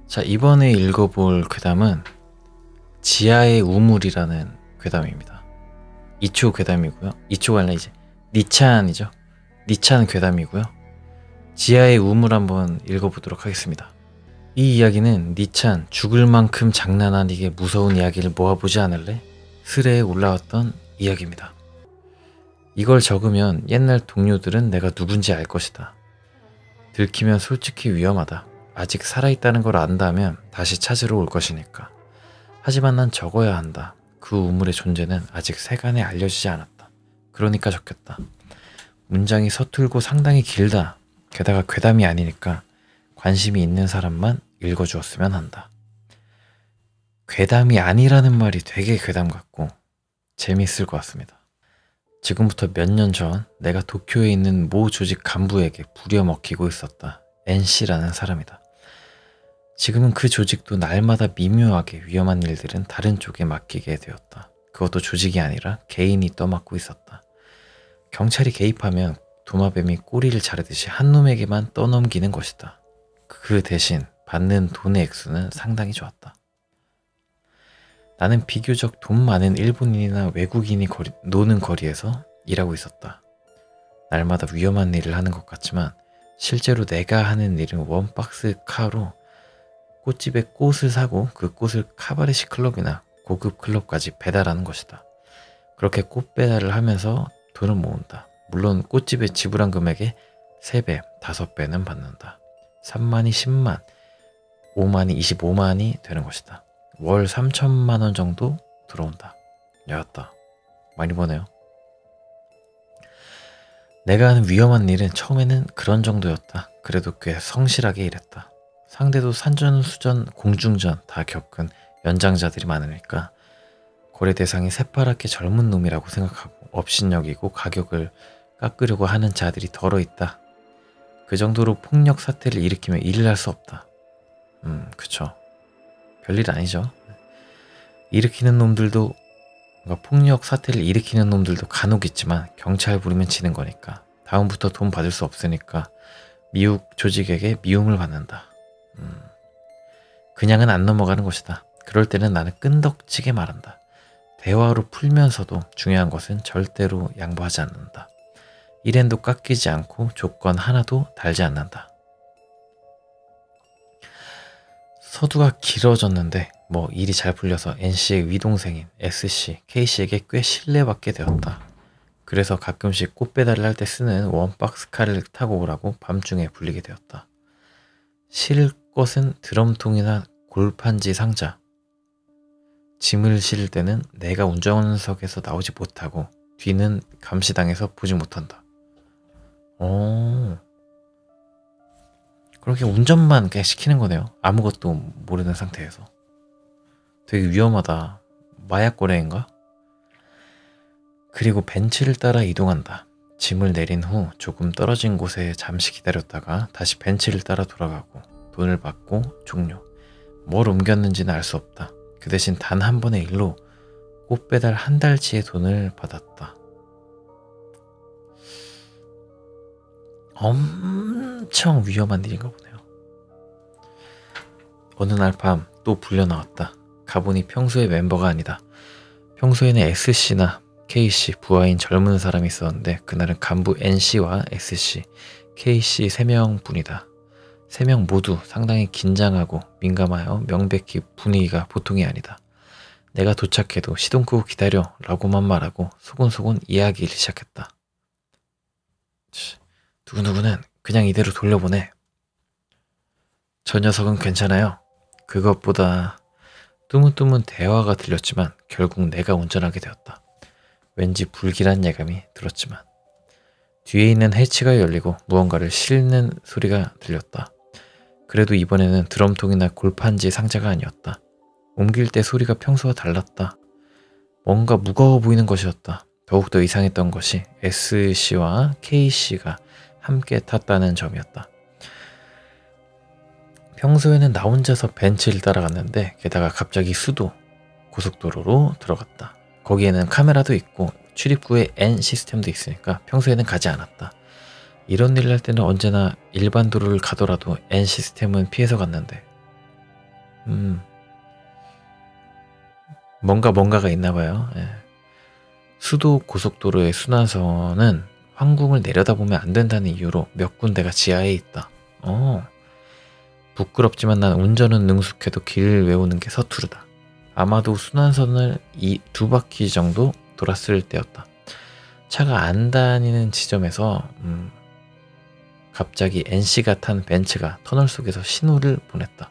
자, 이번에 읽어볼 괴담은 지하의 우물이라는 괴담입니다. 이초 괴담이고요. 이초가 아니라 이제 니찬이죠. 니찬 괴담이고요. 지하의 우물 한번 읽어보도록 하겠습니다. 이 이야기는 니찬 죽을 만큼 장난 아니게 무서운 이야기를 모아보지 않을래? 슬에 올라왔던 이야기입니다. 이걸 적으면 옛날 동료들은 내가 누군지 알 것이다. 들키면 솔직히 위험하다. 아직 살아있다는 걸 안다면 다시 찾으러 올 것이니까. 하지만 난 적어야 한다. 그 우물의 존재는 아직 세간에 알려지지 않았다. 그러니까 적겠다. 문장이 서툴고 상당히 길다. 게다가 괴담이 아니니까 관심이 있는 사람만 읽어주었으면 한다. 괴담이 아니라는 말이 되게 괴담 같고 재밌을 것 같습니다. 지금부터 몇 년 전 내가 도쿄에 있는 모 조직 간부에게 부려먹히고 있었다. NC라는 사람이다. 지금은 그 조직도 날마다 미묘하게 위험한 일들은 다른 쪽에 맡기게 되었다. 그것도 조직이 아니라 개인이 떠맡고 있었다. 경찰이 개입하면 도마뱀이 꼬리를 자르듯이 한 놈에게만 떠넘기는 것이다. 그 대신 받는 돈의 액수는 상당히 좋았다. 나는 비교적 돈 많은 일본인이나 외국인이 노는 거리에서 일하고 있었다. 날마다 위험한 일을 하는 것 같지만 실제로 내가 하는 일은 원박스 카로 꽃집에 꽃을 사고 그 꽃을 카바레시 클럽이나 고급 클럽까지 배달하는 것이다. 그렇게 꽃 배달을 하면서 돈을 모은다. 물론 꽃집에 지불한 금액의 3배, 5배는 받는다. 3만이 10만, 5만이 25만이 되는 것이다. 월 3천만 원 정도 들어온다. 야였다. 많이 버네요. 내가 하는 위험한 일은 처음에는 그런 정도였다. 그래도 꽤 성실하게 일했다. 상대도 산전수전, 공중전 다 겪은 연장자들이 많으니까 거래 대상이 새파랗게 젊은 놈이라고 생각하고 업신여기고 가격을 깎으려고 하는 자들이 덜어 있다. 그 정도로 폭력 사태를 일으키면 일을 할 수 없다. 그쵸. 별일 아니죠. 일으키는 놈들도, 폭력 사태를 일으키는 놈들도 간혹 있지만 경찰 부르면 지는 거니까 다음부터 돈 받을 수 없으니까 미국 조직에게 미움을 받는다. 그냥은 안 넘어가는 것이다. 그럴 때는 나는 끈덕지게 말한다. 대화로 풀면서도 중요한 것은 절대로 양보하지 않는다. 일엔도 깎이지 않고 조건 하나도 달지 않는다. 서두가 길어졌는데 일이 잘 풀려서 NC의 위동생인 SC, KC에게 꽤 신뢰받게 되었다. 그래서 가끔씩 꽃 배달을 할 때 쓰는 원박스카를 타고 오라고 밤중에 불리게 되었다. 실을 것은 드럼통이나 골판지 상자. 짐을 실을 때는 내가 운전석에서 나오지 못하고 뒤는 감시당해서 보지 못한다. 그렇게 운전만 그냥 시키는 거네요. 아무것도 모르는 상태에서. 되게 위험하다. 마약 거래인가? 그리고 벤치를 따라 이동한다. 짐을 내린 후 조금 떨어진 곳에 잠시 기다렸다가 다시 벤치를 따라 돌아가고 돈을 받고 종료. 뭘 옮겼는지는 알 수 없다. 그 대신 단 한 번의 일로 꽃 배달 한 달치의 돈을 받았다. 엄청 위험한 일인가 보네요. 어느 날 밤 또 불려 나왔다. 가보니 평소의 멤버가 아니다. 평소에는 SC나 KC 부하인 젊은 사람이 있었는데 그날은 간부 NC와 SC, KC 3명뿐이다. 3명 모두 상당히 긴장하고 민감하여 명백히 분위기가 보통이 아니다. 내가 도착해도 시동 끄고 기다려 라고만 말하고 소곤소곤 이야기를 시작했다. 누구누구는 그냥 이대로 돌려보내. 저 녀석은 괜찮아요. 그것보다 뜨문뜨문 대화가 들렸지만 결국 내가 운전하게 되었다. 왠지 불길한 예감이 들었지만 뒤에 있는 해치가 열리고 무언가를 싣는 소리가 들렸다. 그래도 이번에는 드럼통이나 골판지 상자가 아니었다. 옮길 때 소리가 평소와 달랐다. 뭔가 무거워 보이는 것이었다. 더욱더 이상했던 것이 SC와 KC가 함께 탔다는 점이었다. 평소에는 나 혼자서 벤치를 따라갔는데 게다가 갑자기 수도 고속도로로 들어갔다. 거기에는 카메라도 있고 출입구에 N 시스템도 있으니까 평소에는 가지 않았다. 이런 일을 할 때는 언제나 일반 도로를 가더라도 N 시스템은 피해서 갔는데 뭔가가 있나봐요. 예. 수도 고속도로의 순환선은 황궁을 내려다보면 안 된다는 이유로 몇 군데가 지하에 있다. 부끄럽지만 난 운전은 능숙해도 길을 외우는 게 서투르다. 아마도 순환선을 2바퀴 정도 돌았을 때였다. 차가 안 다니는 지점에서 갑자기 NC가 탄 벤츠가 터널 속에서 신호를 보냈다.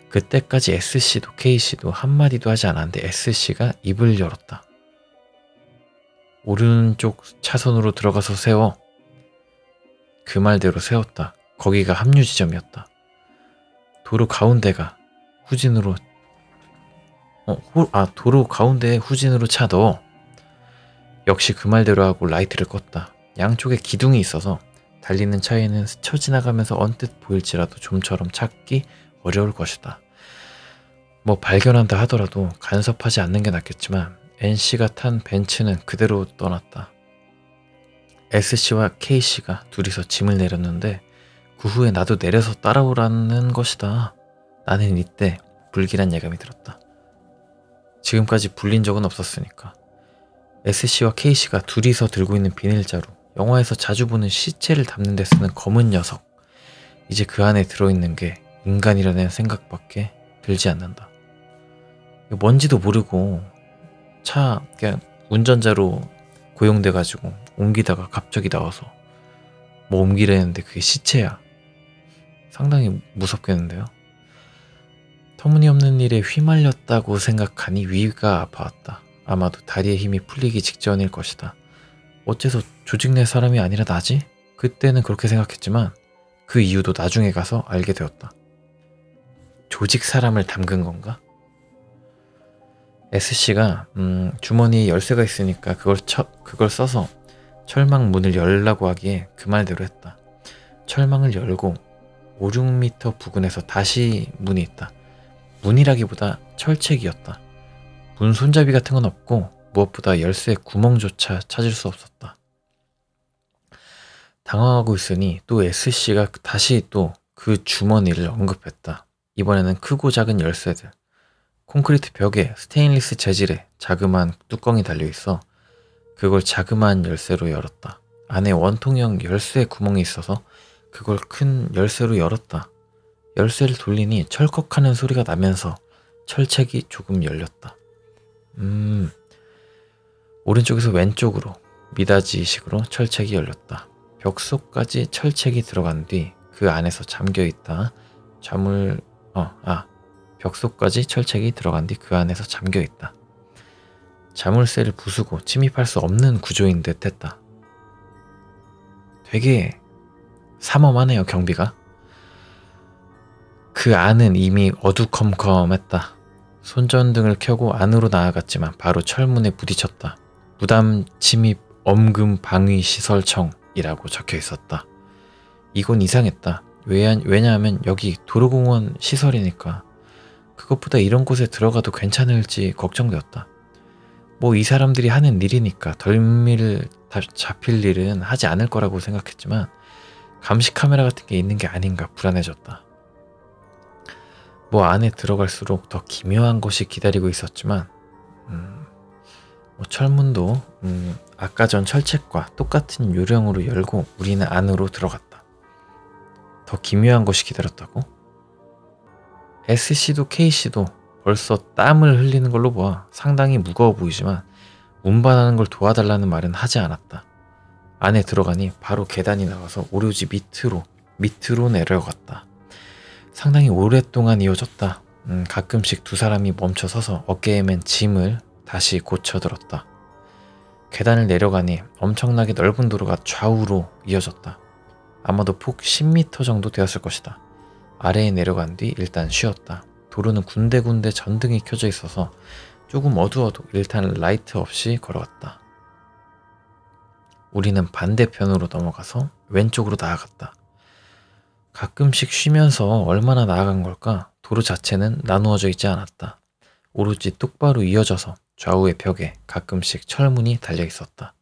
그때까지 SC도 KC도 한마디도 하지 않았는데 SC가 입을 열었다. 오른쪽 차선으로 들어가서 세워. 그 말대로 세웠다. 거기가 합류 지점이었다. 도로 가운데가 후진으로 도로 가운데에 후진으로 차 넣어. 역시 그 말대로 하고 라이트를 껐다. 양쪽에 기둥이 있어서 달리는 차에는 스쳐 지나가면서 언뜻 보일지라도 좀처럼 찾기 어려울 것이다. 뭐 발견한다 하더라도 간섭하지 않는 게 낫겠지만 NC가 탄 벤츠는 그대로 떠났다. SC와 KC가 둘이서 짐을 내렸는데 그 후에 나도 내려서 따라오라는 것이다. 나는 이때 불길한 예감이 들었다. 지금까지 불린 적은 없었으니까. SC와 KC가 둘이서 들고 있는 비닐자루, 영화에서 자주 보는 시체를 담는 데 쓰는 검은 녀석. 이제 그 안에 들어있는 게 인간이라는 생각밖에 들지 않는다. 뭔지도 모르고 차 그냥 운전자로 고용돼가지고 옮기다가 갑자기 나와서 뭐 옮기려는데 그게 시체야. 상당히 무섭겠는데요. 터무니없는 일에 휘말렸다고 생각하니 위가 아파왔다. 아마도 다리에 힘이 풀리기 직전일 것이다. 어째서 조직 내 사람이 아니라 나지? 그때는 그렇게 생각했지만 그 이유도 나중에 가서 알게 되었다. 조직 사람을 담근 건가? SC가 주머니에 열쇠가 있으니까 그걸 써서 철망 문을 열라고 하기에 그 말대로 했다. 철망을 열고 5, 6m 부근에서 다시 문이 있다. 문이라기보다 철책이었다. 문 손잡이 같은 건 없고 무엇보다 열쇠 구멍조차 찾을 수 없었다. 당황하고 있으니 또 SC가 다시 또 그 주머니를 언급했다. 이번에는 크고 작은 열쇠들. 콘크리트 벽에 스테인리스 재질의 자그마한 뚜껑이 달려있어 그걸 자그마한 열쇠로 열었다. 안에 원통형 열쇠 구멍이 있어서 그걸 큰 열쇠로 열었다. 열쇠를 돌리니 철컥하는 소리가 나면서 철책이 조금 열렸다. 오른쪽에서 왼쪽으로 미닫이식으로 철책이 열렸다. 벽 속까지 철책이 들어간 뒤 그 안에서 잠겨있다. 벽 속까지 철책이 들어간 뒤 그 안에서 잠겨있다. 자물쇠를 부수고 침입할 수 없는 구조인 듯 했다. 되게 삼엄하네요, 경비가. 그 안은 이미 어두컴컴했다. 손전등을 켜고 안으로 나아갔지만 바로 철문에 부딪혔다. 무담 침입 엄금 방위 시설청이라고 적혀 있었다. 이건 이상했다. 왜냐하면 여기 도로공원 시설이니까. 그것보다 이런 곳에 들어가도 괜찮을지 걱정되었다. 뭐 이 사람들이 하는 일이니까 덜미를 잡힐 일은 하지 않을 거라고 생각했지만 감시 카메라 같은 게 있는 게 아닌가 불안해졌다. 뭐 안에 들어갈수록 더 기묘한 것이 기다리고 있었지만 철문도 아까 전 철책과 똑같은 요령으로 열고 우리는 안으로 들어갔다. 더 기묘한 것이 기다렸다고? SC도 KC도 벌써 땀을 흘리는 걸로 보아 상당히 무거워 보이지만 운반하는 걸 도와달라는 말은 하지 않았다. 안에 들어가니 바로 계단이 나와서 오로지 밑으로 내려갔다. 상당히 오랫동안 이어졌다. 가끔씩 두 사람이 멈춰 서서 어깨에 맨 짐을 다시 고쳐들었다. 계단을 내려가니 엄청나게 넓은 도로가 좌우로 이어졌다. 아마도 폭 10m 정도 되었을 것이다. 아래에 내려간 뒤 일단 쉬었다. 도로는 군데군데 전등이 켜져 있어서 조금 어두워도 일단 라이트 없이 걸어갔다. 우리는 반대편으로 넘어가서 왼쪽으로 나아갔다. 가끔씩 쉬면서 얼마나 나아간 걸까? 도로 자체는 나누어져 있지 않았다. 오로지 똑바로 이어져서 좌우의 벽에 가끔씩 철문이 달려 있었다.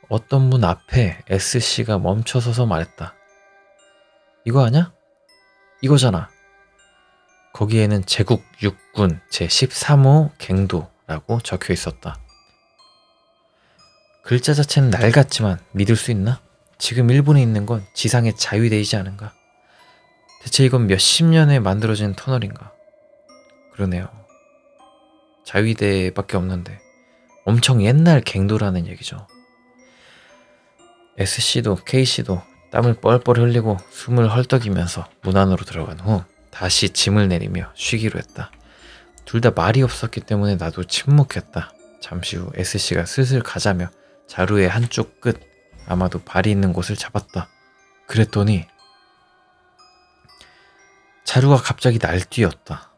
어떤 문 앞에 SC가 멈춰서서 말했다. 이거 아냐? 이거잖아. 거기에는 제국 육군 제13호 갱도라고 적혀 있었다. 글자 자체는 낡았지만 믿을 수 있나? 지금 일본에 있는 건 지상의 자위대이지 않은가? 대체 이건 몇십 년에 만들어진 터널인가? 그러네요. 자위대밖에 없는데 엄청 옛날 갱도라는 얘기죠. S씨도 K씨도 땀을 뻘뻘 흘리고 숨을 헐떡이면서 문 안으로 들어간 후 다시 짐을 내리며 쉬기로 했다. 둘 다 말이 없었기 때문에 나도 침묵했다. 잠시 후 S씨가 슬슬 가자며 자루의 한쪽 끝, 아마도 발이 있는 곳을 잡았다. 그랬더니 자루가 갑자기 날뛰었다.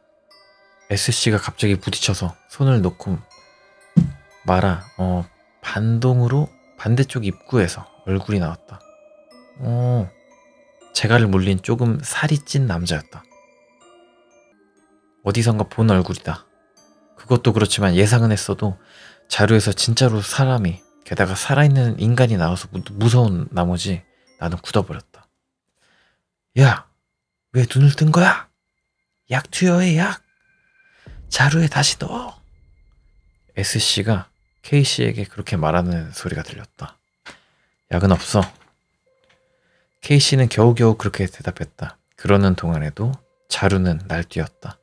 S씨가 갑자기 부딪혀서 손을 놓고 말아 반동으로 반대쪽 입구에서 얼굴이 나왔다. 재갈을 물린 조금 살이 찐 남자였다. 어디선가 본 얼굴이다. 그것도 그렇지만 예상은 했어도 자루에서 진짜로 사람이, 게다가 살아있는 인간이 나와서 무서운 나머지 나는 굳어버렸다. 야! 왜 눈을 뜬 거야? 약 투여해, 약! 자루에 다시 넣어! S씨가 K씨에게 그렇게 말하는 소리가 들렸다. 약은 없어. K씨는 겨우겨우 그렇게 대답했다. 그러는 동안에도 자루는 날뛰었다.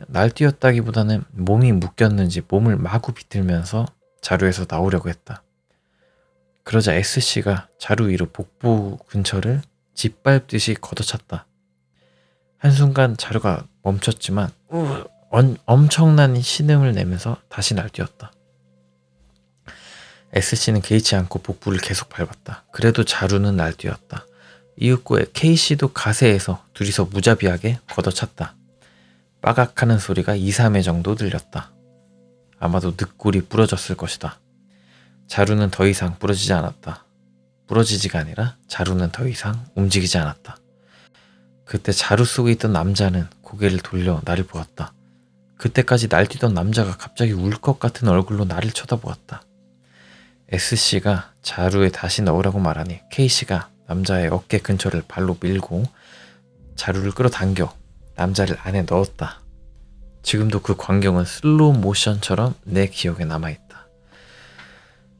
날뛰었다기보다는 몸이 묶였는지 몸을 마구 비틀면서 자루에서 나오려고 했다. 그러자 S씨가 자루 위로 복부 근처를 짓밟듯이 걷어찼다. 한순간 자루가 멈췄지만 엄청난 신음을 내면서 다시 날뛰었다. S씨는 개의치 않고 복부를 계속 밟았다. 그래도 자루는 날뛰었다. 이윽고 K씨도 가세에서 둘이서 무자비하게 걷어찼다. 빠각하는 소리가 2, 3회 정도 들렸다. 아마도 늑골이 부러졌을 것이다. 자루는 더 이상 부러지지 않았다. 부러지지가 아니라 자루는 더 이상 움직이지 않았다. 그때 자루 속에 있던 남자는 고개를 돌려 나를 보았다. 그때까지 날뛰던 남자가 갑자기 울 것 같은 얼굴로 나를 쳐다보았다. S씨가 자루에 다시 넣으라고 말하니 K씨가 남자의 어깨 근처를 발로 밀고 자루를 끌어당겨 남자를 안에 넣었다. 지금도 그 광경은 슬로우 모션처럼 내 기억에 남아있다.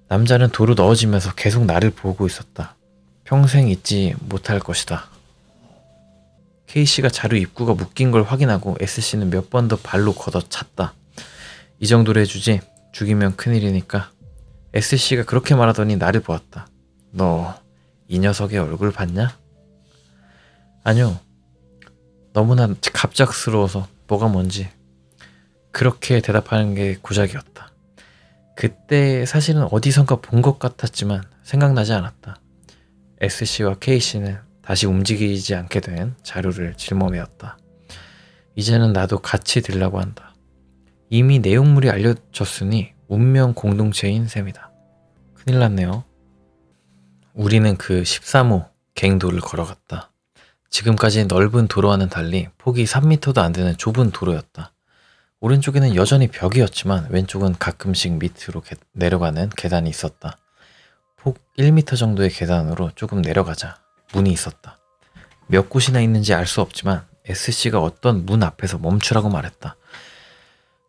남자는 도로 넣어지면서 계속 나를 보고 있었다. 평생 잊지 못할 것이다. K씨가 자루 입구가 묶인 걸 확인하고 S씨는 몇 번 더 발로 걷어찼다. 이 정도로 해주지, 죽이면 큰일이니까. S씨가 그렇게 말하더니 나를 보았다. 너 이 녀석의 얼굴 봤냐? 아니요. 너무나 갑작스러워서 뭐가 뭔지 그렇게 대답하는 게 고작이었다. 그때 사실은 어디선가 본 것 같았지만 생각나지 않았다. S씨와 K씨는 다시 움직이지 않게 된 자루를 짊어매었다. 이제는 나도 같이 들라고 한다. 이미 내용물이 알려졌으니 운명 공동체인 셈이다. 큰일 났네요. 우리는 그 13호 갱도를 걸어갔다. 지금까지 넓은 도로와는 달리 폭이 3m도 안 되는 좁은 도로였다. 오른쪽에는 여전히 벽이었지만 왼쪽은 가끔씩 밑으로 내려가는 계단이 있었다. 폭 1m 정도의 계단으로 조금 내려가자 문이 있었다. 몇 곳이나 있는지 알 수 없지만 S씨가 어떤 문 앞에서 멈추라고 말했다.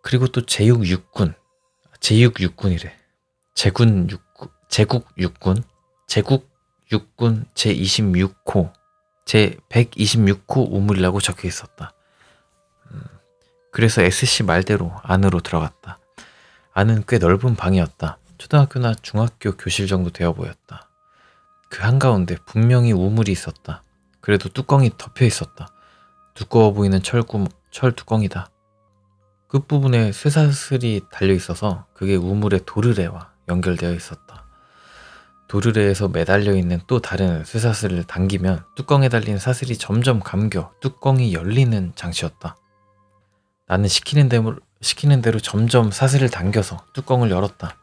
그리고 또 제국 육군이래. 제국 육군 제26호 제126호 우물이라고 적혀 있었다. 그래서 S씨 말대로 안으로 들어갔다. 안은 꽤 넓은 방이었다. 초등학교나 중학교 교실 정도 되어 보였다. 그 한가운데 분명히 우물이 있었다. 그래도 뚜껑이 덮여 있었다. 두꺼워 보이는 철 뚜껑이다. 끝부분에 쇠사슬이 달려 있어서 그게 우물의 도르래와 연결되어 있었다. 도르래에서 매달려 있는 또 다른 쇠사슬을 당기면 뚜껑에 달린 사슬이 점점 감겨 뚜껑이 열리는 장치였다. 나는 시키는 대로 점점 사슬을 당겨서 뚜껑을 열었다.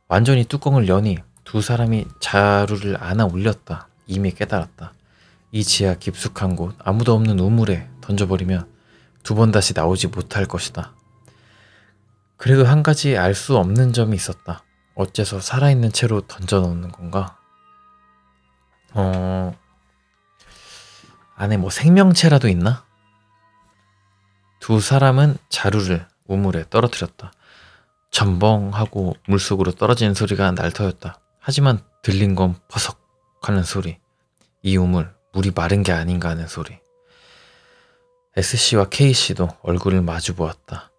완전히 뚜껑을 여니 두 사람이 자루를 안아 올렸다. 이미 깨달았다. 이 지하 깊숙한 곳 아무도 없는 우물에 던져버리면 두 번 다시 나오지 못할 것이다. 그래도 한 가지 알 수 없는 점이 있었다. 어째서 살아있는 채로 던져놓는 건가? 안에 뭐 생명체라도 있나? 두 사람은 자루를 우물에 떨어뜨렸다. 첨벙하고 물속으로 떨어지는 소리가 날터였다. 하지만 들린 건 퍼석 하는 소리. 이 우물, 물이 마른 게 아닌가 하는 소리. S씨와 K씨도 얼굴을 마주 보았다.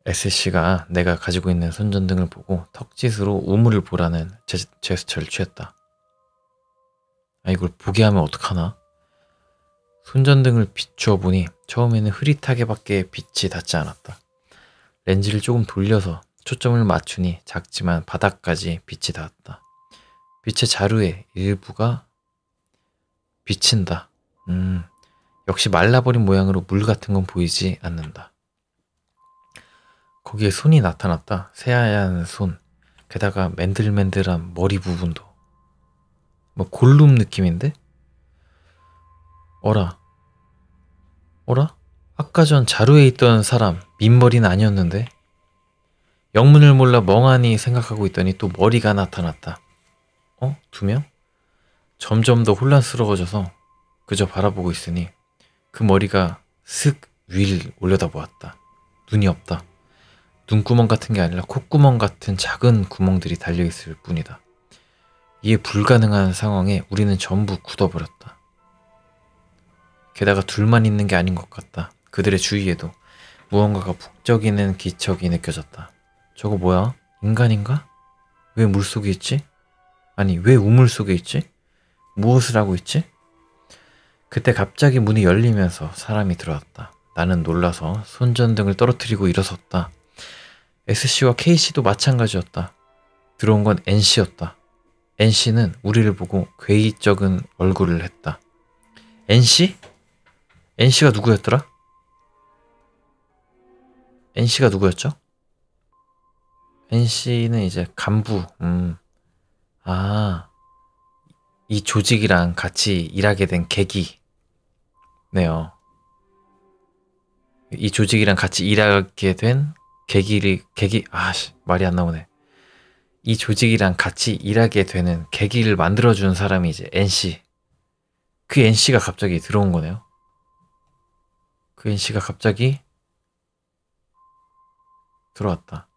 S씨가 내가 가지고 있는 손전등을 보고 턱짓으로 우물을 보라는 제스처를 취했다. 이걸 보게 하면 어떡하나? 손전등을 비추어 보니 처음에는 흐릿하게밖에 빛이 닿지 않았다. 렌즈를 조금 돌려서 초점을 맞추니 작지만 바닥까지 빛이 닿았다. 빛의 자루의 일부가 비친다. 역시 말라버린 모양으로 물 같은 건 보이지 않는다. 거기에 손이 나타났다. 새하얀 손. 게다가 맨들맨들한 머리 부분도. 뭐 골룸 느낌인데? 어라? 아까 전 자루에 있던 사람 민머리는 아니었는데? 영문을 몰라 멍하니 생각하고 있더니 또 머리가 나타났다. 두 명? 점점 더 혼란스러워져서 그저 바라보고 있으니 그 머리가 슥 위를 올려다보았다. 눈이 없다. 눈구멍 같은 게 아니라 콧구멍 같은 작은 구멍들이 달려있을 뿐이다. 이해 불가능한 상황에 우리는 전부 굳어버렸다. 게다가 둘만 있는 게 아닌 것 같다. 그들의 주위에도 무언가가 북적이는 기척이 느껴졌다. 저거 뭐야? 인간인가? 왜 물속에 있지? 아니, 왜 우물 속에 있지? 무엇을 하고 있지? 그때 갑자기 문이 열리면서 사람이 들어왔다. 나는 놀라서 손전등을 떨어뜨리고 일어섰다. S씨와 K씨도 마찬가지였다. 들어온 건 N씨였다. N씨는 우리를 보고 괴이적은 얼굴을 했다. N씨? NC가 누구였더라? NC가 누구였죠? NC는 이제 간부. 이 조직이랑 같이 일하게 된 계기네요. 이 조직이랑 같이 일하게 된 말이 안 나오네. 이 조직이랑 같이 일하게 되는 계기를 만들어준 사람이 이제 NC. 그 NC가 갑자기 들어온 거네요. 그 NC가 갑자기 들어왔다.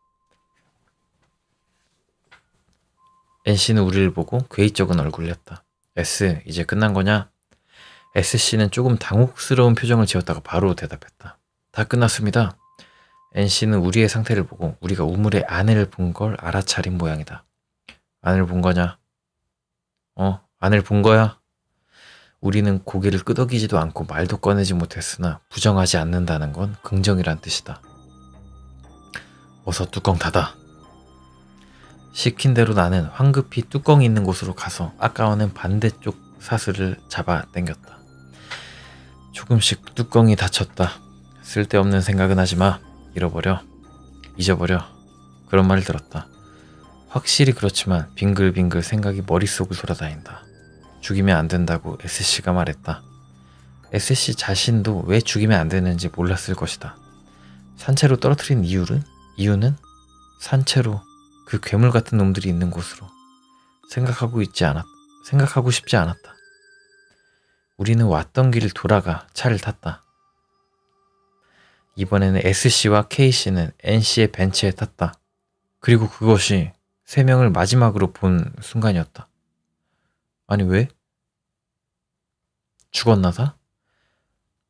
NC는 우리를 보고 괴이적은 얼굴을 했다. S, 이제 끝난 거냐? SC는 조금 당혹스러운 표정을 지었다가 바로 대답했다. 다 끝났습니다. NC는 우리의 상태를 보고 우리가 우물의 안을 본 걸 알아차린 모양이다. 안을 본 거냐? 안을 본 거야? 우리는 고개를 끄덕이지도 않고 말도 꺼내지 못했으나 부정하지 않는다는 건 긍정이란 뜻이다. 어서 뚜껑 닫아. 시킨 대로 나는 황급히 뚜껑이 있는 곳으로 가서 아까와는 반대쪽 사슬을 잡아 당겼다. 조금씩 뚜껑이 닫혔다. 쓸데없는 생각은 하지 마. 잊어버려. 그런 말을 들었다. 확실히 그렇지만 빙글빙글 생각이 머릿속을 돌아다닌다. 죽이면 안 된다고 S씨가 말했다. S씨 자신도 왜 죽이면 안 되는지 몰랐을 것이다. 산채로 떨어뜨린 이유는 산채로 그 괴물 같은 놈들이 있는 곳으로 생각하고 싶지 않았다. 우리는 왔던 길을 돌아가 차를 탔다. 이번에는 S씨와 K씨는 N씨의 벤츠에 탔다. 그리고 그것이 세 명을 마지막으로 본 순간이었다. 아니 왜? 죽었나 다?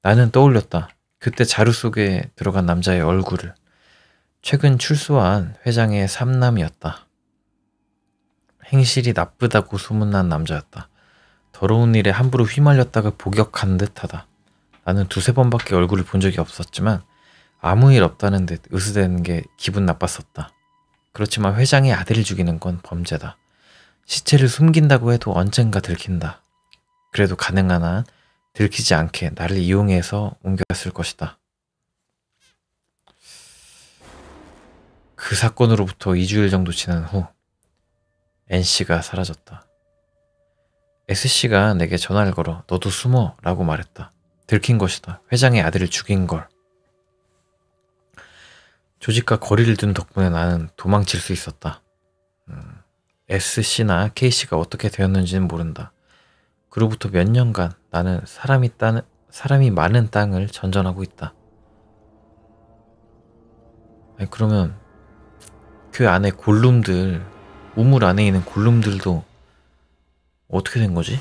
나는 떠올렸다. 그때 자루 속에 들어간 남자의 얼굴을. 최근 출소한 회장의 삼남이었다. 행실이 나쁘다고 소문난 남자였다. 더러운 일에 함부로 휘말렸다가 복역한 듯하다. 나는 두세 번밖에 얼굴을 본 적이 없었지만 아무 일 없다는 듯 으스대는 게 기분 나빴었다. 그렇지만 회장의 아들을 죽이는 건 범죄다. 시체를 숨긴다고 해도 언젠가 들킨다. 그래도 가능한 한 들키지 않게 나를 이용해서 옮겼을 것이다. 그 사건으로부터 2주일 정도 지난 후 NC가 사라졌다. S씨가 내게 전화를 걸어 너도 숨어 라고 말했다. 들킨 것이다. 회장의 아들을 죽인 걸. 조직과 거리를 둔 덕분에 나는 도망칠 수 있었다. S씨나 K씨가 어떻게 되었는지는 모른다. 그로부터 몇 년간 나는 사람이 많은 땅을 전전하고 있다. 아니, 그러면 그 안에 골룸들, 우물 안에 있는 골룸들도 어떻게 된 거지?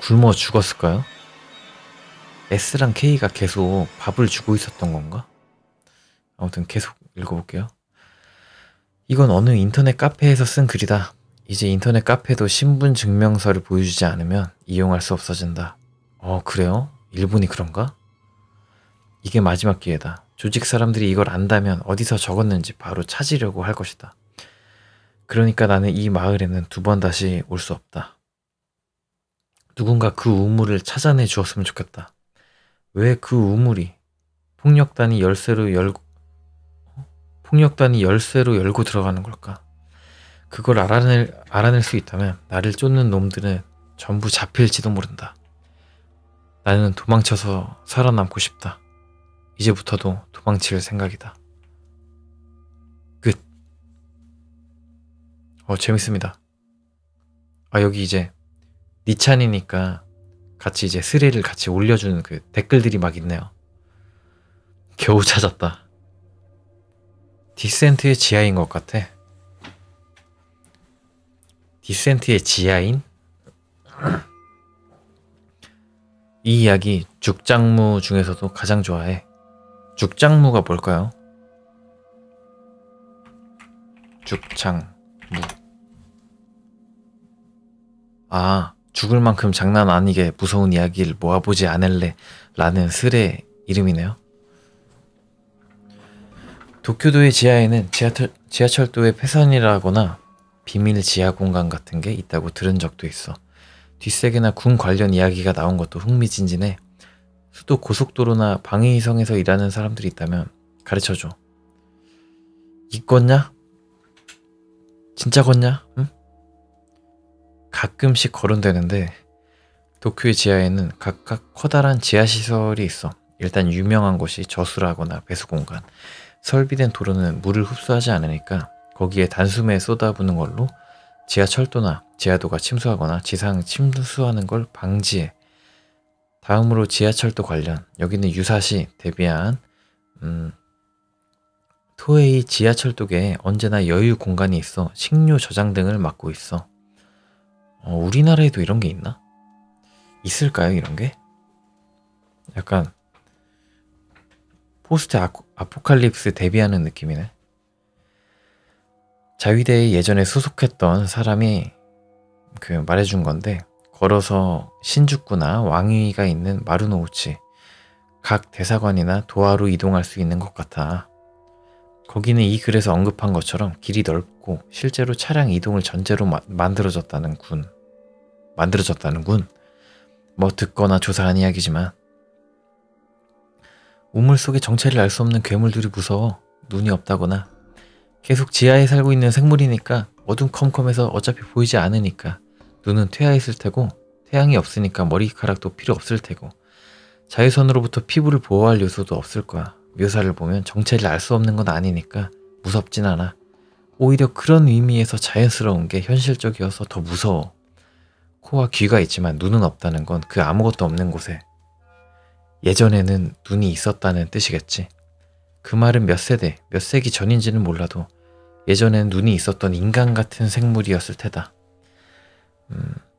굶어 죽었을까요? S랑 K가 계속 밥을 주고 있었던 건가? 아무튼 계속 읽어볼게요. 이건 어느 인터넷 카페에서 쓴 글이다. 이제 인터넷 카페도 신분 증명서를 보여주지 않으면 이용할 수 없어진다. 그래요? 일본이 그런가? 이게 마지막 기회다. 조직 사람들이 이걸 안다면 어디서 적었는지 바로 찾으려고 할 것이다. 그러니까 나는 이 마을에는 두 번 다시 올 수 없다. 누군가 그 우물을 찾아내 주었으면 좋겠다. 왜 그 우물이 폭력단이 열쇠로 열고 들어가는 걸까? 그걸 알아낼 수 있다면 나를 쫓는 놈들은 전부 잡힐지도 모른다. 나는 도망쳐서 살아남고 싶다. 이제부터도 도망칠 생각이다. 끝. 재밌습니다. 여기 이제 니찬이니까 같이 이제 스레를 같이 올려주는 그 댓글들이 막 있네요. 겨우 찾았다. 디센트의 지하인 것 같아. 디센트의 지하인? 이 이야기 죽장무 중에서도 가장 좋아해. 죽장무가 뭘까요? 죽장무. 죽을 만큼 장난 아니게 무서운 이야기를 모아보지 않을래 라는 슬의 이름이네요. 도쿄도의 지하에는 지하철도의 폐선이라거나 비밀 지하 공간 같은 게 있다고 들은 적도 있어. 뒷세계나 군 관련 이야기가 나온 것도 흥미진진해. 수도 고속도로나 방위성에서 일하는 사람들이 있다면 가르쳐줘. 이껐냐? 진짜 걷냐? 응? 가끔씩 거론되는데 도쿄의 지하에는 각각 커다란 지하시설이 있어. 일단 유명한 곳이 저수라거나 배수공간. 설비된 도로는 물을 흡수하지 않으니까 거기에 단숨에 쏟아부는 걸로 지하철도나 지하도가 침수하거나 지상 침수하는 걸 방지해. 다음으로 지하철도 관련. 여기는 유사시 대비한 토에이 지하철도계에 언제나 여유 공간이 있어 식료 저장 등을 맡고 있어. 우리나라에도 이런 게 있나? 있을까요, 이런 게? 약간 포스트 아포칼립스 대비하는 느낌이네. 자위대에 예전에 소속했던 사람이 말해준 건데, 걸어서 신주쿠나 왕위가 있는 마루노우치, 각 대사관이나 도하로 이동할 수 있는 것 같아. 거기는 이 글에서 언급한 것처럼 길이 넓고 실제로 차량 이동을 전제로 만들어졌다는 군. 뭐 듣거나 조사한 이야기지만. 우물 속의 정체를 알 수 없는 괴물들이 무서워. 눈이 없다거나 계속 지하에 살고 있는 생물이니까 어둠컴컴해서 어차피 보이지 않으니까 눈은 퇴화했을 테고 태양이 없으니까 머리카락도 필요 없을 테고 자외선으로부터 피부를 보호할 요소도 없을 거야. 묘사를 보면 정체를 알 수 없는 건 아니니까 무섭진 않아. 오히려 그런 의미에서 자연스러운 게 현실적이어서 더 무서워. 코와 귀가 있지만 눈은 없다는 건 그 아무것도 없는 곳에 예전에는 눈이 있었다는 뜻이겠지. 그 말은 몇 세기 전인지는 몰라도 예전엔 눈이 있었던 인간 같은 생물이었을 테다.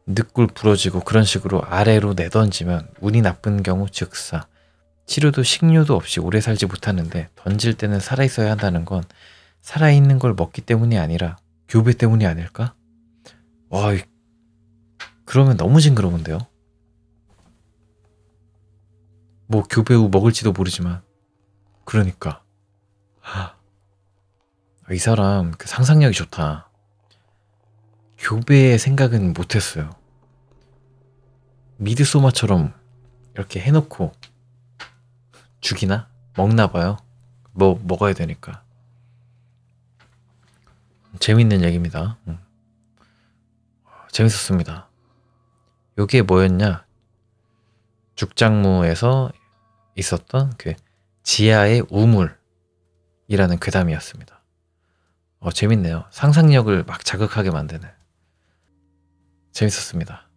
늑골 부러지고 그런 식으로 아래로 내던지면 운이 나쁜 경우 즉사. 치료도 식료도 없이 오래 살지 못하는데 던질 때는 살아있어야 한다는 건 살아있는 걸 먹기 때문이 아니라 교배 때문이 아닐까? 와, 그러면 너무 징그러운데요? 뭐 교배 후 먹을지도 모르지만. 그러니까 이 사람 상상력이 좋다. 교배의 생각은 못했어요. 미드소마처럼 이렇게 해놓고 죽이나? 먹나봐요. 뭐 먹어야 되니까. 재밌는 얘기입니다. 재밌었습니다. 요게 뭐였냐? 죽장무에서 있었던 지하의 우물이라는 괴담이었습니다. 재밌네요. 상상력을 막 자극하게 만드는. 재밌었습니다.